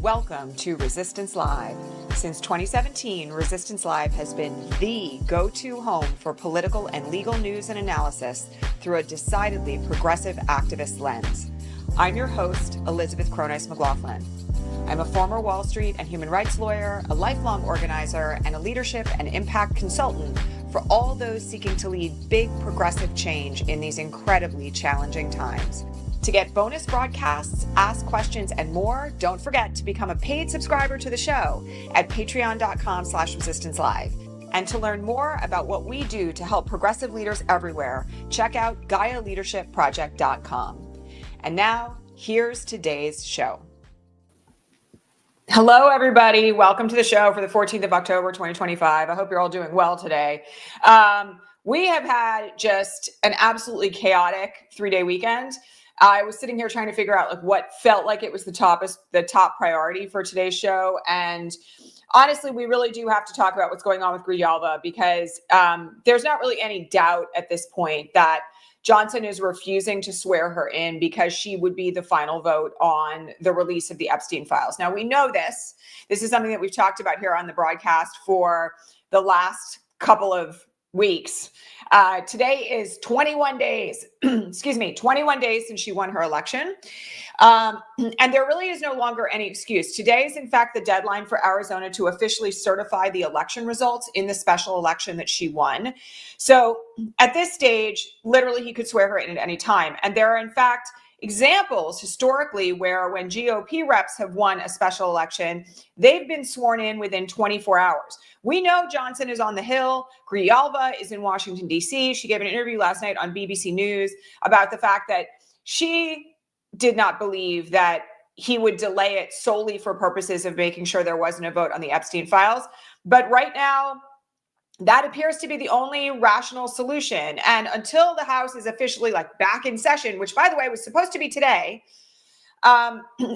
Welcome to Resistance Live. Since 2017, Resistance Live has been the go-to home for political and legal news and analysis through a decidedly progressive activist lens. I'm your host, Elizabeth Cronise McLaughlin. I'm a former Wall Street and human rights lawyer, a lifelong organizer, and a leadership and impact consultant for all those seeking to lead big progressive change in these incredibly challenging times. To get bonus broadcasts, ask questions, and more, don't forget to become a paid subscriber to the show at patreon.com/resistancelive. And to learn more about what we do to help progressive leaders everywhere, check out GaiaLeadershipProject.com. And now, here's today's show. Hello, everybody. Welcome to the show for the 14th of October, 2025. I hope you're all doing well today. We have had just an absolutely chaotic three-day weekend. I was sitting here trying to figure out what felt like it was the top priority for today's show. And honestly, we really do have to talk about what's going on with Grijalva because there's not really any doubt at this point that Johnson is refusing to swear her in because she would be the final vote on the release of the Epstein files. Now, we know this. This is something that we've talked about here on the broadcast for the last couple of weeks. Today is 21 days, 21 days since she won her election. And there really is no longer any excuse. Today is, in fact, the deadline for Arizona to officially certify the election results in the special election that she won. So at this stage, literally, he could swear her in at any time. And there are, in fact, examples historically where when GOP reps have won a special election, they've been sworn in within 24 hours. We know Johnson is on the Hill. Grijalva is in Washington, D.C. She gave an interview last night on BBC News about the fact that she did not believe that he would delay it solely for purposes of making sure there wasn't a vote on the Epstein files. But right now, that appears to be the only rational solution. And until the House is officially back in session, which, by the way, was supposed to be today,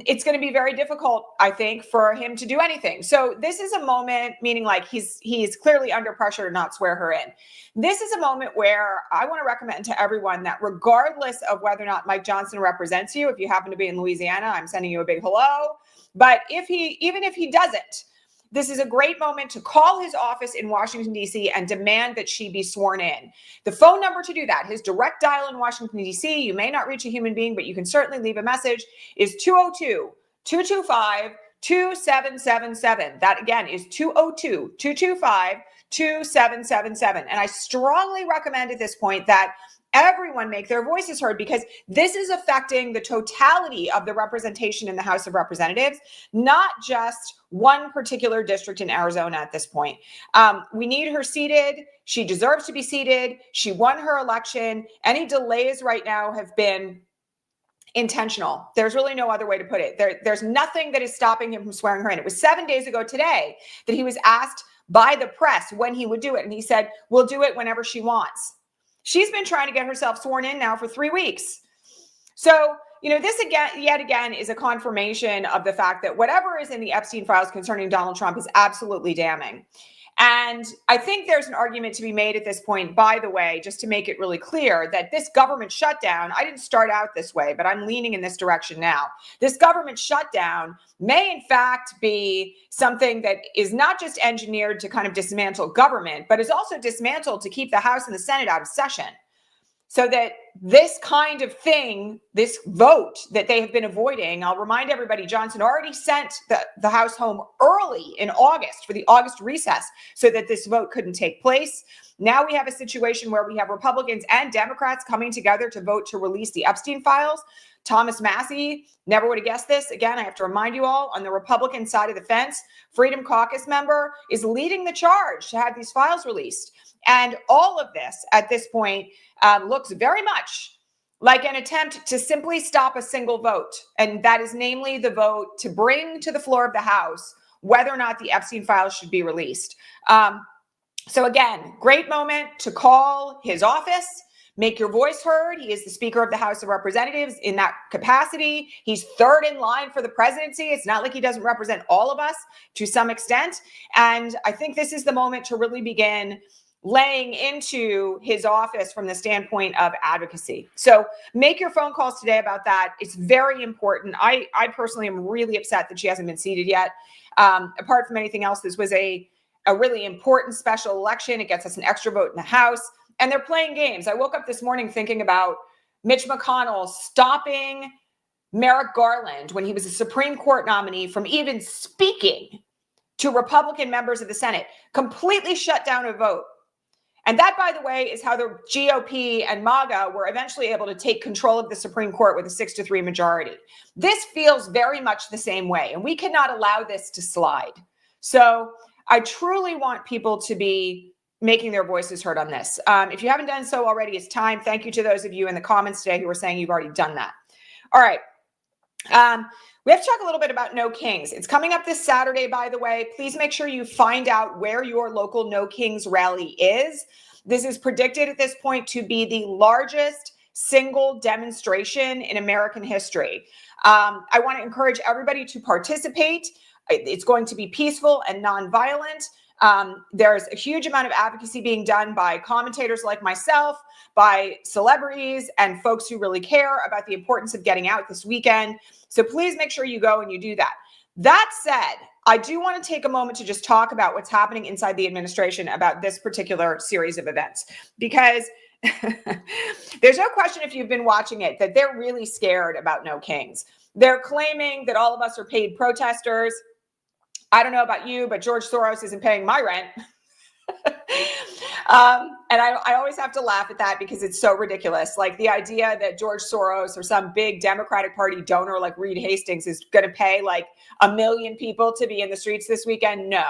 it's going to be very difficult, I think, for him to do anything. So this is a moment, meaning he's clearly under pressure to not swear her in. This is a moment where I want to recommend to everyone that regardless of whether or not Mike Johnson represents you, if you happen to be in Louisiana, I'm sending you a big hello. But even if he doesn't, this is a great moment to call his office in Washington, D.C. and demand that she be sworn in. The phone number to do that, his direct dial in Washington, D.C., you may not reach a human being, but you can certainly leave a message, is 202-225-2777. That, again, is 202-225-2777. And I strongly recommend at this point that everyone make their voices heard because this is affecting the totality of the representation in the House of Representatives, not just one particular district in Arizona at this point. We need her seated. She deserves to be seated. She won her election. Any delays right now have been intentional. There's really no other way to put it. There's nothing that is stopping him from swearing her in. It was 7 days ago today that he was asked by the press when he would do it. And he said, we'll do it whenever she wants. She's been trying to get herself sworn in now for 3 weeks. So, this yet again is a confirmation of the fact that whatever is in the Epstein files concerning Donald Trump is absolutely damning. And I think there's an argument to be made at this point, by the way, just to make it really clear that this government shutdown, I didn't start out this way, but I'm leaning in this direction now. This government shutdown may in fact be something that is not just engineered to kind of dismantle government, but is also dismantled to keep the House and the Senate out of session. So that this kind of thing, this vote that they have been avoiding, I'll remind everybody, Johnson already sent the House home early in August for the August recess so that this vote couldn't take place. Now we have a situation where we have Republicans and Democrats coming together to vote to release the Epstein files. Thomas Massie, never would have guessed this. Again, I have to remind you all, on the Republican side of the fence, Freedom Caucus member is leading the charge to have these files released. And all of this at this point looks very much like an attempt to simply stop a single vote. And that is namely the vote to bring to the floor of the House whether or not the Epstein files should be released. So again, great moment to call his office, make your voice heard. He is the Speaker of the House of Representatives in that capacity. He's third in line for the presidency. It's not like he doesn't represent all of us to some extent. And I think this is the moment to really begin laying into his office from the standpoint of advocacy. So make your phone calls today about that. It's very important. I personally am really upset that she hasn't been seated yet. Apart from anything else, this was a really important special election. It gets us an extra vote in the House, and they're playing games. I woke up this morning thinking about Mitch McConnell stopping Merrick Garland when he was a Supreme Court nominee from even speaking to Republican members of the Senate, completely shut down a vote. And that, by the way, is how the GOP and MAGA were eventually able to take control of the Supreme Court with a 6-3 majority. This feels very much the same way, and we cannot allow this to slide. So I truly want people to be making their voices heard on this. If you haven't done so already, it's time. Thank you to those of you in the comments today who are saying you've already done that. All right. We have to talk a little bit about No Kings. It's coming up this Saturday, by the way. Please make sure you find out where your local No Kings rally is. This is predicted at this point to be the largest single demonstration in American history. I want to encourage everybody to participate. It's going to be peaceful and nonviolent. There's a huge amount of advocacy being done by commentators like myself, by celebrities, and folks who really care about the importance of getting out this weekend. So please make sure you go and you do that. That said, I do want to take a moment to just talk about what's happening inside the administration about this particular series of events, because there's no question, if you've been watching it, that they're really scared about No Kings. They're claiming that all of us are paid protesters. I don't know about you, but George Soros isn't paying my rent. And I always have to laugh at that because it's so ridiculous. Like the idea that George Soros or some big Democratic Party donor like Reed Hastings is going to pay like 1 million people to be in the streets this weekend. No,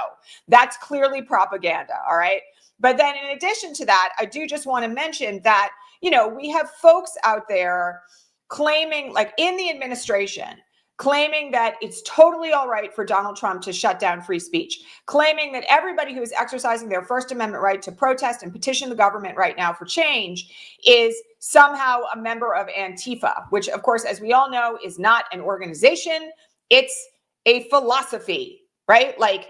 that's clearly propaganda. All right. But then in addition to that, I do just want to mention that, you know, we have folks out there claiming, like in the administration, claiming that it's totally all right for Donald Trump to shut down free speech, claiming that everybody who is exercising their First Amendment right to protest and petition the government right now for change is somehow a member of Antifa, which, of course, as we all know, is not an organization. It's a philosophy, right? Like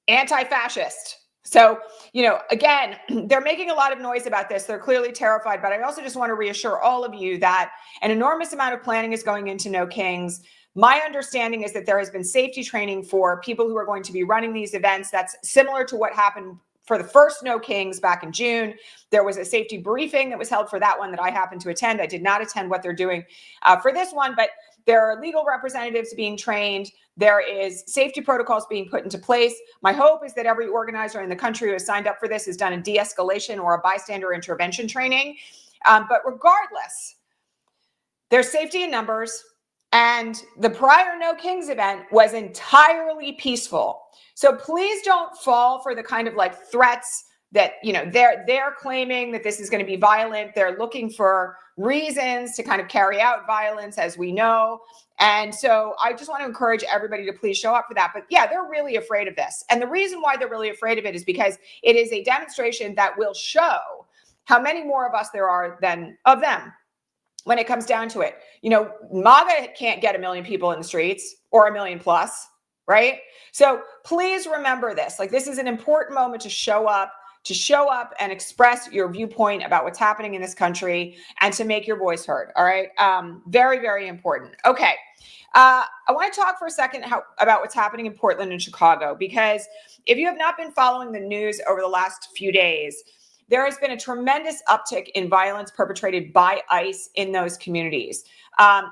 anti-fascist. So, you know, again, they're making a lot of noise about this. They're clearly terrified, but I also just want to reassure all of you that an enormous amount of planning is going into No Kings. My understanding is that there has been safety training for people who are going to be running these events. That's similar to what happened for the first No Kings back in June. There was a safety briefing that was held for that one that I happened to attend. I did not attend what they're doing for this one, but there are legal representatives being trained. There is safety protocols being put into place. My hope is that every organizer in the country who has signed up for this has done a de-escalation or a bystander intervention training. But regardless, there's safety in numbers. And the prior No Kings event was entirely peaceful. So please don't fall for the kind of like threats that, you know, they're claiming that this is going to be violent. They're looking for reasons to kind of carry out violence, as we know. And so I just want to encourage everybody to please show up for that. But yeah, they're really afraid of this. And the reason why they're really afraid of it is because it is a demonstration that will show how many more of us there are than of them. When it comes down to it, you know, MAGA can't get 1 million people in the streets or 1 million plus, right? So please remember this. Like, this is an important moment to show up and express your viewpoint about what's happening in this country and to make your voice heard. All right. Very, very important. Okay. I want to talk for a second about what's happening in Portland and Chicago, because if you have not been following the news over the last few days, there has been a tremendous uptick in violence perpetrated by ICE in those communities,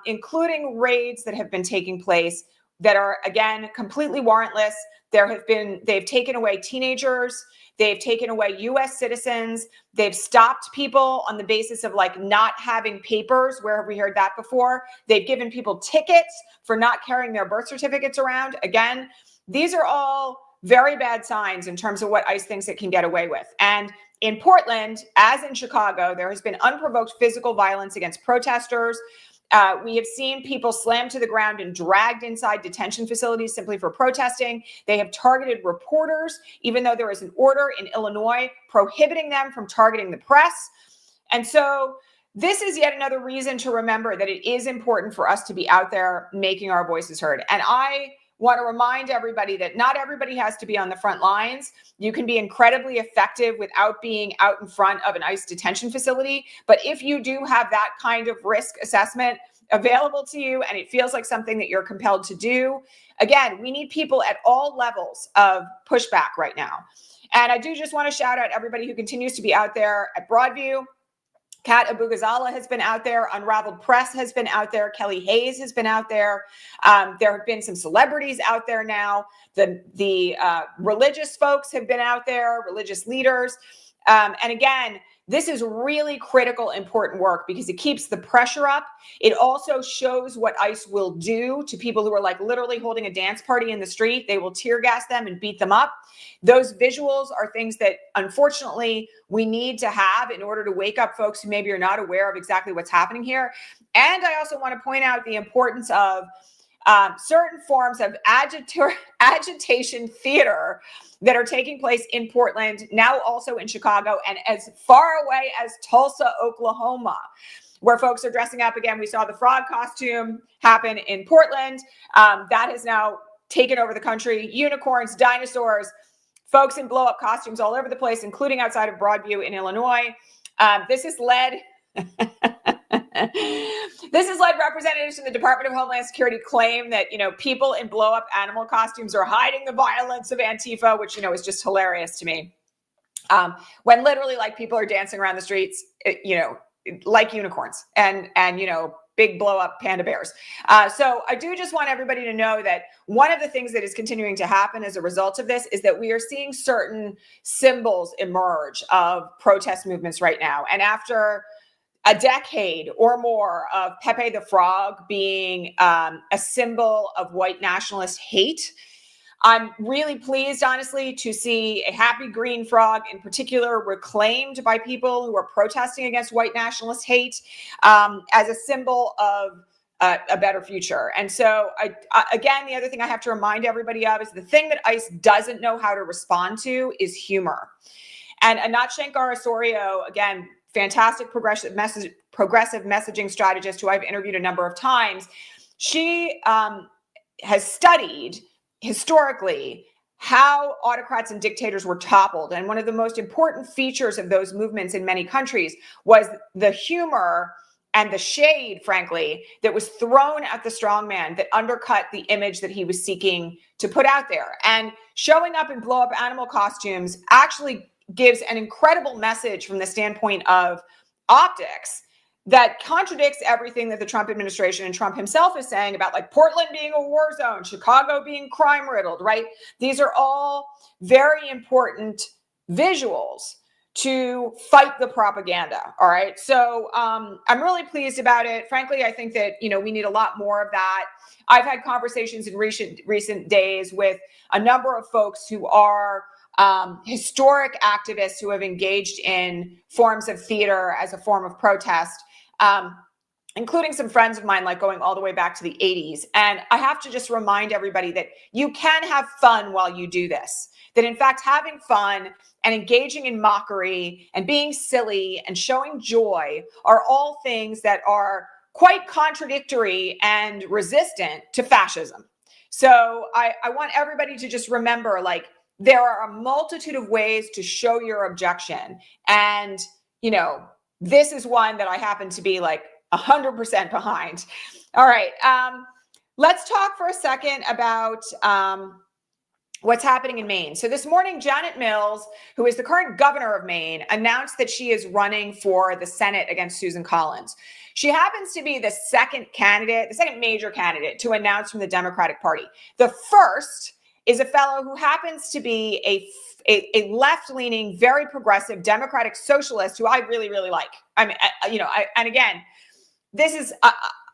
including raids that have been taking place that are, again, completely warrantless. They've taken away teenagers. They've taken away U.S. citizens. They've stopped people on the basis of like not having papers. Where have we heard that before? They've given people tickets for not carrying their birth certificates around. Again, these are all very bad signs in terms of what ICE thinks it can get away with. And in Portland, as in Chicago, there has been unprovoked physical violence against protesters. We have seen people slammed to the ground and dragged inside detention facilities simply for protesting. They have targeted reporters, even though there is an order in Illinois prohibiting them from targeting the press. And so this is yet another reason to remember that it is important for us to be out there making our voices heard. And I want to remind everybody that not everybody has to be on the front lines. You can be incredibly effective without being out in front of an ICE detention facility. But if you do have that kind of risk assessment available to you and it feels like something that you're compelled to do, again, we need people at all levels of pushback right now. And I do just want to shout out everybody who continues to be out there at Broadview. Kat Abugazala has been out there. Unraveled Press has been out there. Kelly Hayes has been out there. There have been some celebrities out there now. The religious folks have been out there, religious leaders. And again, this is really critical, important work because it keeps the pressure up. It also shows what ICE will do to people who are like literally holding a dance party in the street. They will tear gas them and beat them up. Those visuals are things that, unfortunately, we need to have in order to wake up folks who maybe are not aware of exactly what's happening here. And I also want to point out the importance of certain forms of agitation theater that are taking place in Portland, now also in Chicago, and as far away as Tulsa, Oklahoma, where folks are dressing up. Again, we saw the frog costume happen in Portland. That has now taken over the country. Unicorns, dinosaurs, folks in blow-up costumes all over the place, including outside of Broadview in Illinois. This has led representatives from the Department of Homeland Security claim that, people in blow-up animal costumes are hiding the violence of Antifa, which, is just hilarious to me. When literally, people are dancing around the streets, like unicorns and big blow-up panda bears. So I do just want everybody to know that one of the things that is continuing to happen as a result of this is that we are seeing certain symbols emerge of protest movements right now. And after a decade or more of Pepe the Frog being a symbol of white nationalist hate, I'm really pleased, honestly, to see a happy green frog in particular reclaimed by people who are protesting against white nationalist hate as a symbol of a better future. And so, again, the other thing I have to remind everybody of is the thing that ICE doesn't know how to respond to is humor. And Anat Shankar-Osorio, again, fantastic progressive messaging strategist who I've interviewed a number of times. She has studied historically how autocrats and dictators were toppled. And one of the most important features of those movements in many countries was the humor and the shade, frankly, that was thrown at the strongman that undercut the image that he was seeking to put out there. And showing up in blow-up animal costumes actually gives an incredible message from the standpoint of optics that contradicts everything that the Trump administration and Trump himself is saying about Portland being a war zone, Chicago being crime riddled, right? These are all very important visuals to fight the propaganda. All right. So I'm really pleased about it. Frankly, I think that, we need a lot more of that. I've had conversations in recent days with a number of folks who are historic activists who have engaged in forms of theater as a form of protest, including some friends of mine, going all the way back to the 80s. And I have to just remind everybody that you can have fun while you do this, that in fact, having fun and engaging in mockery and being silly and showing joy are all things that are quite contradictory and resistant to fascism. So I want everybody to just remember, there are a multitude of ways to show your objection. And, this is one that I happen to be 100% behind. All right. Let's talk for a second about what's happening in Maine. So this morning, Janet Mills, who is the current governor of Maine, announced that she is running for the Senate against Susan Collins. She happens to be the second major candidate to announce from the Democratic Party. The first is a fellow who happens to be a left-leaning, very progressive Democratic socialist who I really, really like. And again, this is,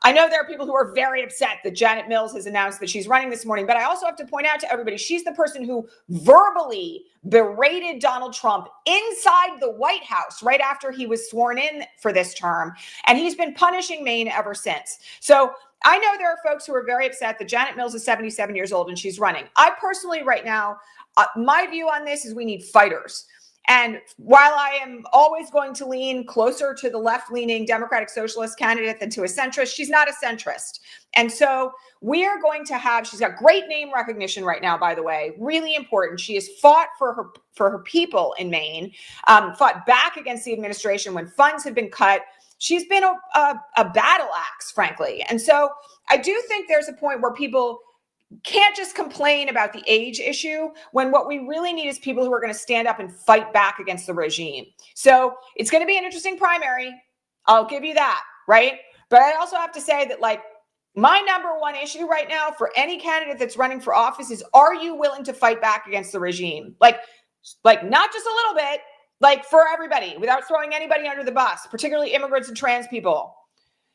I know there are people who are very upset that Janet Mills has announced that she's running this morning, but I also have to point out to everybody, she's the person who verbally berated Donald Trump inside the White House right after he was sworn in for this term. And he's been punishing Maine ever since. So I know there are folks who are very upset that Janet Mills is 77 years old and she's running. I personally, right now, my view on this is we need fighters. And while I am always going to lean closer to the left-leaning Democratic Socialist candidate than to a centrist, she's not a centrist. And so we are going to have, she's got great name recognition right now, by the way, really important. She has fought for her people in Maine, fought back against the administration when funds have been cut. She's been a battle axe, frankly. And so I do think there's a point where people can't just complain about the age issue when what we really need is people who are going to stand up and fight back against the regime. So it's going to be an interesting primary. I'll give you that, right? But I also have to say that, like, my number one issue right now for any candidate that's running for office is, are you willing to fight back against the regime? Like not just a little bit, like for everybody, without throwing anybody under the bus, particularly immigrants and trans people.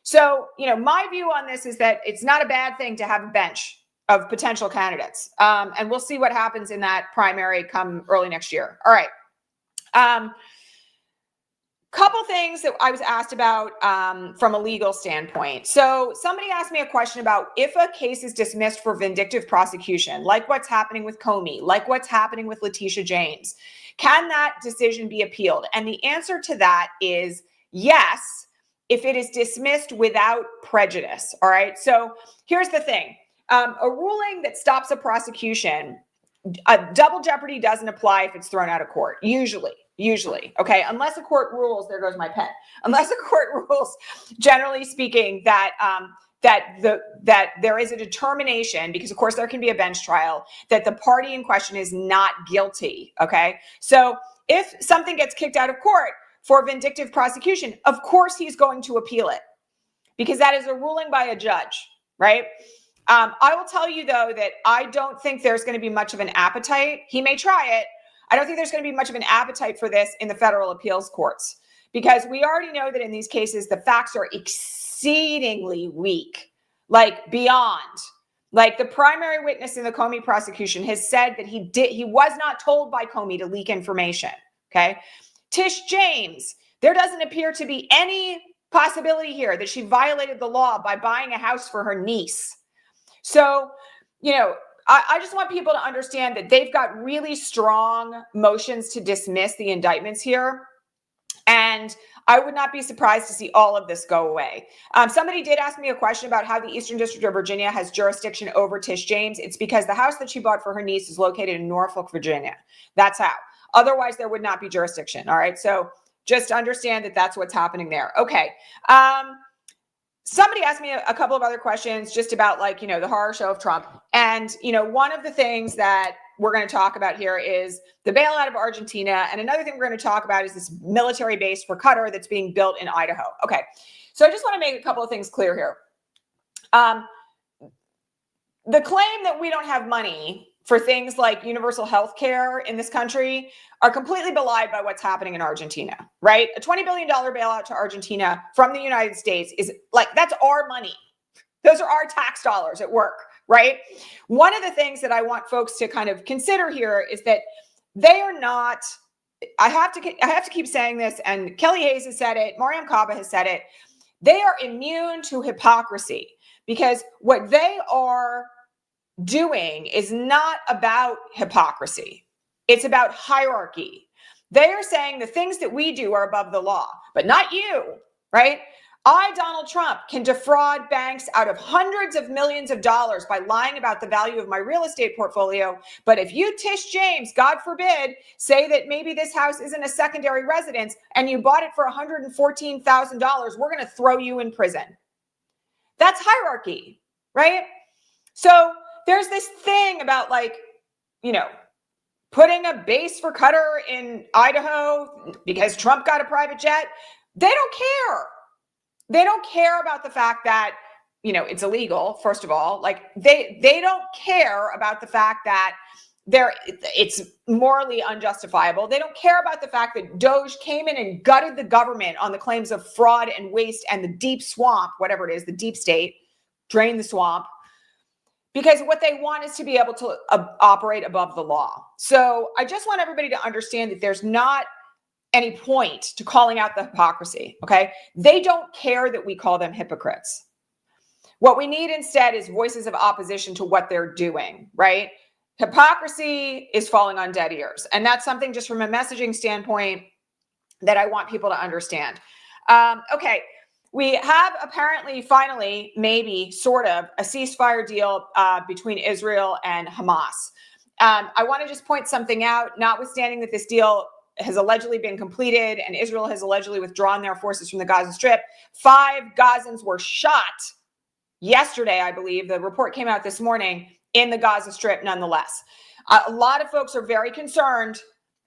So, my view on this is that it's not a bad thing to have a bench of potential candidates. And we'll see what happens in that primary come early next year. All right. Couple things that I was asked about from a legal standpoint. So somebody asked me a question about if a case is dismissed for vindictive prosecution, like what's happening with Comey, like what's happening with Letitia James, can that decision be appealed? And the answer to that is yes, if it is dismissed without prejudice. All right. So here's the thing. A ruling that stops a prosecution, double jeopardy doesn't apply if it's thrown out of court, usually, okay? Unless a court rules, there goes my pen. Unless a court rules, generally speaking, that there is a determination, because of course there can be a bench trial, that the party in question is not guilty, okay? So if something gets kicked out of court for vindictive prosecution, of course he's going to appeal it, because that is a ruling by a judge, right? I will tell you, though, that I don't think there's going to be much of an appetite. He may try it. I don't think there's going to be much of an appetite for this in the federal appeals courts, because we already know that in these cases, the facts are exceedingly weak, like beyond. Like the primary witness in the Comey prosecution has said that he was not told by Comey to leak information. Okay. Tish James, there doesn't appear to be any possibility here that she violated the law by buying a house for her niece. So, I just want people to understand that they've got really strong motions to dismiss the indictments here. And I would not be surprised to see all of this go away. Somebody did ask me a question about how the Eastern District of Virginia has jurisdiction over Tish James. It's because the house that she bought for her niece is located in Norfolk, Virginia. That's how. Otherwise, there would not be jurisdiction. All right. So just understand that that's what's happening there. Okay. Somebody asked me a couple of other questions just about, like, the horror show of Trump. And, one of the things that we're going to talk about here is the bailout of Argentina. And another thing we're going to talk about is this military base for Qatar that's being built in Idaho. Okay. So I just want to make a couple of things clear here. The claim that we don't have money for things like universal health care in this country are completely belied by what's happening in Argentina, right? A $20 billion bailout to Argentina from the United States is like, that's our money. Those are our tax dollars at work, right? One of the things that I want folks to kind of consider here is that they are not, I have to keep saying this, and Kelly Hayes has said it, Mariam Kaba has said it, they are immune to hypocrisy, because what they are doing is not about hypocrisy. It's about hierarchy. They are saying the things that we do are above the law, but not you, right? I, Donald Trump, can defraud banks out of hundreds of millions of dollars by lying about the value of my real estate portfolio. But if you, Tish James, God forbid, say that maybe this house isn't a secondary residence and you bought it for $114,000, we're going to throw you in prison. That's hierarchy, right? So there's this thing about, like, putting a base for Qatar in Idaho because Trump got a private jet. They don't care. They don't care about the fact that, it's illegal, first of all. Like, they don't care about the fact that it's morally unjustifiable. They don't care about the fact that Doge came in and gutted the government on the claims of fraud and waste and the deep swamp, whatever it is, the deep state, drain the swamp. Because what they want is to be able to operate above the law. So I just want everybody to understand that there's not any point to calling out the hypocrisy, okay? They don't care that we call them hypocrites. What we need instead is voices of opposition to what they're doing, right? Hypocrisy is falling on dead ears. And that's something just from a messaging standpoint that I want people to understand. Okay. We have apparently, finally, maybe sort of a ceasefire deal between Israel and Hamas. I want to just point something out, notwithstanding that this deal has allegedly been completed and Israel has allegedly withdrawn their forces from the Gaza Strip. 5 Gazans were shot yesterday, I believe. The report came out this morning in the Gaza Strip nonetheless. A lot of folks are very concerned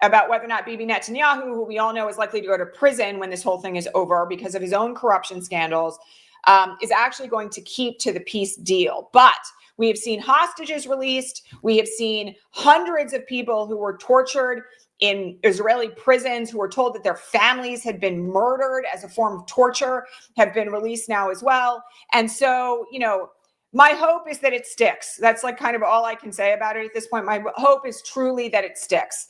about whether or not Bibi Netanyahu, who we all know is likely to go to prison when this whole thing is over because of his own corruption scandals, is actually going to keep to the peace deal. But we have seen hostages released. We have seen hundreds of people who were tortured in Israeli prisons, who were told that their families had been murdered as a form of torture, have been released now as well. And so, you know, my hope is that it sticks. That's like kind of all I can say about it at this point. My hope is truly that it sticks.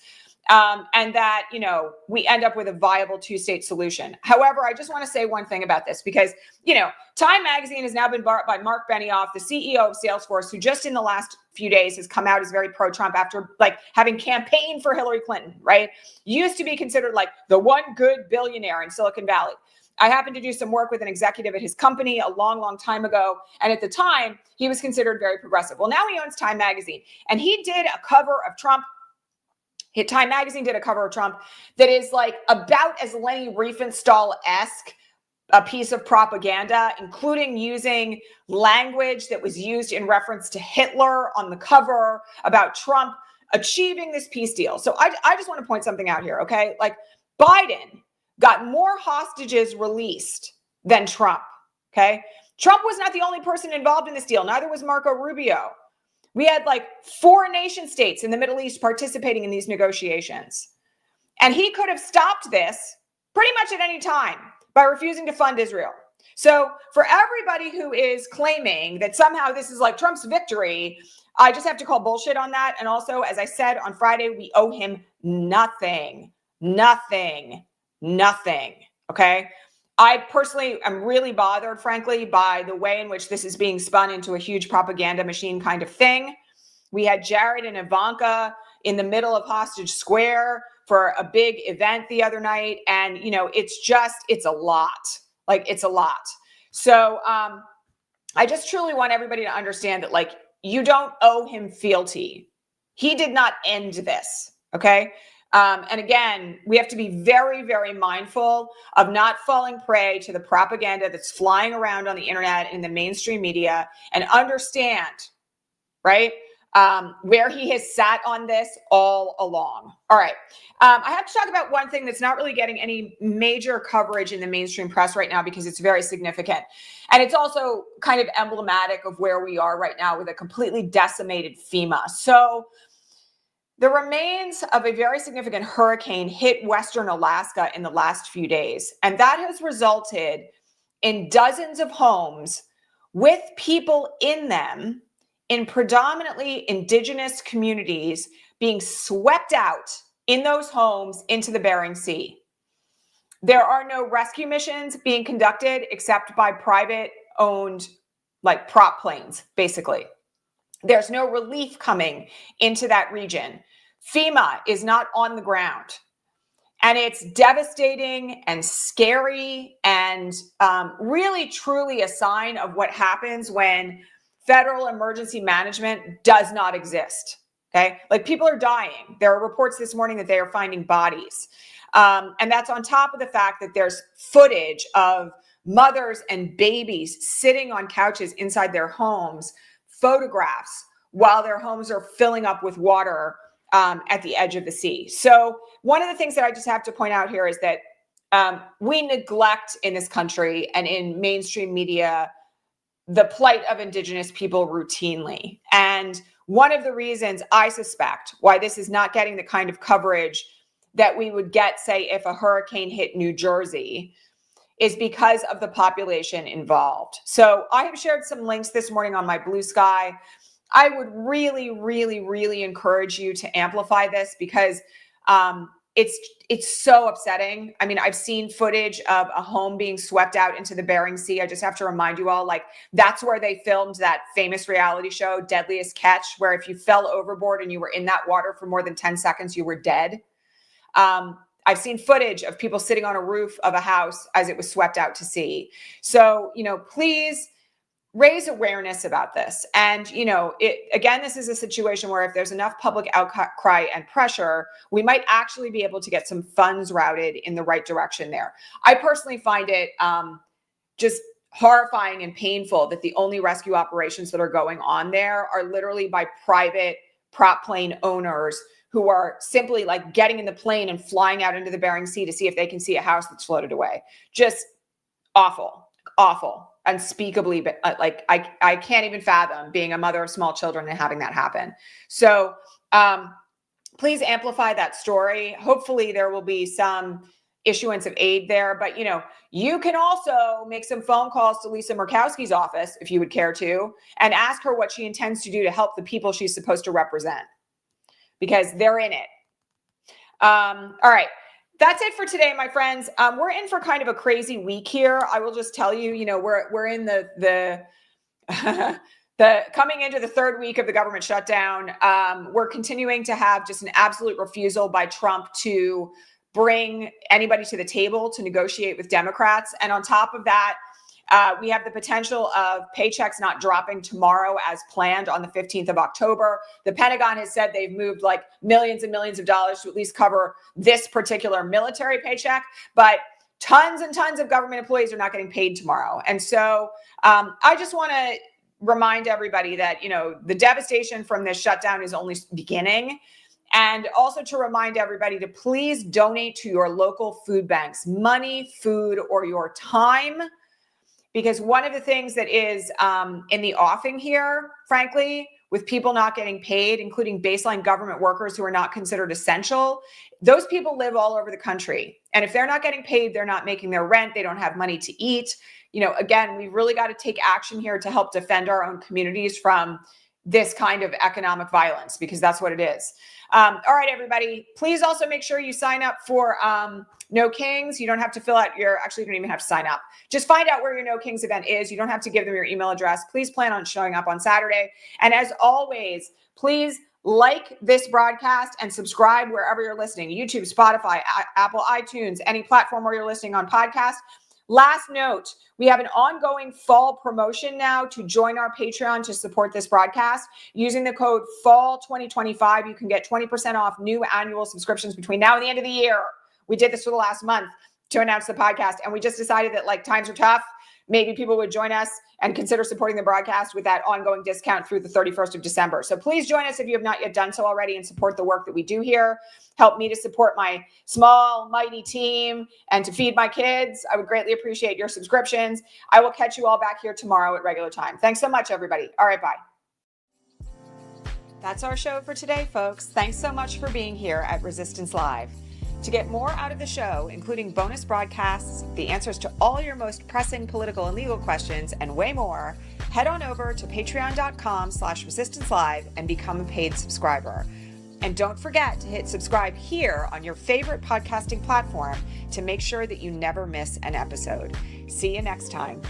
And that, you know, we end up with a viable 2-state solution. However, I just want to say one thing about this because, you know, Time Magazine has now been bought by Mark Benioff, the CEO of Salesforce, who just in the last few days has come out as very pro-Trump after like having campaigned for Hillary Clinton, right? Used to be considered like the one good billionaire in Silicon Valley. I happened to do some work with an executive at his company a long, long time ago. And at the time, he was considered very progressive. Well, now he owns Time Magazine. And he did a cover of Trump. Time Magazine did a cover of Trump that is like about as Leni Riefenstahl-esque a piece of propaganda, including using language that was used in reference to Hitler on the cover about Trump achieving this peace deal. So I just want to point something out here, okay? Like Biden got more hostages released than Trump, okay? Trump was not the only person involved in this deal. Neither was Marco Rubio. We had like 4 nation states in the Middle East participating in these negotiations. And he could have stopped this pretty much at any time by refusing to fund Israel. So for everybody who is claiming that somehow this is like Trump's victory, I just have to call bullshit on that. And also, as I said on Friday, we owe him nothing, okay? I personally am really bothered, frankly, by the way in which this is being spun into a huge propaganda machine kind of thing. We had Jared and Ivanka in the middle of Hostage Square for a big event the other night. And, you know, it's a lot. Like, it's a lot. So I just truly want everybody to understand that, like, you don't owe him fealty. He did not end this, okay? And again, we have to be very, very mindful of not falling prey to the propaganda that's flying around on the internet and in the mainstream media, and understand, right, where he has sat on this all along. All right. I have to talk about one thing that's not really getting any major coverage in the mainstream press right now because it's very significant. And it's also kind of emblematic of where we are right now with a completely decimated FEMA. So the remains of a very significant hurricane hit Western Alaska in the last few days. And that has resulted in dozens of homes with people in them in predominantly indigenous communities being swept out in those homes into the Bering Sea. There are no rescue missions being conducted except by private owned, like prop planes, basically. There's no relief coming into that region. FEMA is not on the ground. And it's devastating and scary and really, truly a sign of what happens when federal emergency management does not exist. Okay. Like, people are dying. There are reports this morning that they are finding bodies. And that's on top of the fact that there's footage of mothers and babies sitting on couches inside their homes, photographs while their homes are filling up with water at the edge of the sea. So one of the things that I just have to point out here is that we neglect in this country and in mainstream media the plight of indigenous people routinely. And one of the reasons I suspect why this is not getting the kind of coverage that we would get, say, if a hurricane hit New Jersey, is because of the population involved. So I have shared some links this morning on my Blue Sky. I would really, really, really encourage you to amplify this because it's so upsetting. I mean, I've seen footage of a home being swept out into the Bering Sea. I just have to remind you all, like, that's where they filmed that famous reality show, Deadliest Catch, where if you fell overboard and you were in that water for more than 10 seconds, you were dead. I've seen footage of people sitting on a roof of a house as it was swept out to sea. So, please raise awareness about this. And, again, this is a situation where if there's enough public outcry and pressure, we might actually be able to get some funds routed in the right direction there. I personally find it just horrifying and painful that the only rescue operations that are going on there are literally by private prop plane owners who are simply like getting in the plane and flying out into the Bering Sea to see if they can see a house that's floated away. Just awful, unspeakably, like I can't even fathom being a mother of small children and having that happen. So please amplify that story. Hopefully there will be some issuance of aid there, but you can also make some phone calls to Lisa Murkowski's office if you would care to, and ask her what she intends to do to help the people she's supposed to represent, because they're in it. All right. That's it for today, my friends. We're in for kind of a crazy week here. I will just tell you, we're in the coming into the third week of the government shutdown. We're continuing to have just an absolute refusal by Trump to bring anybody to the table to negotiate with Democrats. And on top of that, we have the potential of paychecks not dropping tomorrow as planned on the 15th of October. The Pentagon has said they've moved like millions and millions of dollars to at least cover this particular military paycheck, but tons and tons of government employees are not getting paid tomorrow. And so I just want to remind everybody that, the devastation from this shutdown is only beginning. And also to remind everybody to please donate to your local food banks, money, food, or your time. Because one of the things that is in the offing here, frankly, with people not getting paid, including baseline government workers who are not considered essential, those people live all over the country. And if they're not getting paid, they're not making their rent, they don't have money to eat. Again, we've really got to take action here to help defend our own communities from this kind of economic violence, because that's what it is. All right, everybody, please also make sure you sign up for No Kings. You don't have to fill out actually, you don't even have to sign up. Just find out where your No Kings event is. You don't have to give them your email address. Please plan on showing up on Saturday. And as always, please like this broadcast and subscribe wherever you're listening: YouTube, Spotify, Apple, iTunes, any platform where you're listening on podcast. Last note, we have an ongoing fall promotion now to join our Patreon to support this broadcast. Using the code FALL2025, you can get 20% off new annual subscriptions between now and the end of the year. We did this for the last month to announce the podcast, and we just decided that times are tough. Maybe people would join us and consider supporting the broadcast with that ongoing discount through the 31st of December. So please join us if you have not yet done so already, and support the work that we do here. Help me to support my small, mighty team and to feed my kids. I would greatly appreciate your subscriptions. I will catch you all back here tomorrow at regular time. Thanks so much, everybody. All right, bye. That's our show for today, folks. Thanks so much for being here at Resistance Live. To get more out of the show, including bonus broadcasts, the answers to all your most pressing political and legal questions, and way more, head on over to patreon.com/resistancelive and become a paid subscriber. And don't forget to hit subscribe here on your favorite podcasting platform to make sure that you never miss an episode. See you next time.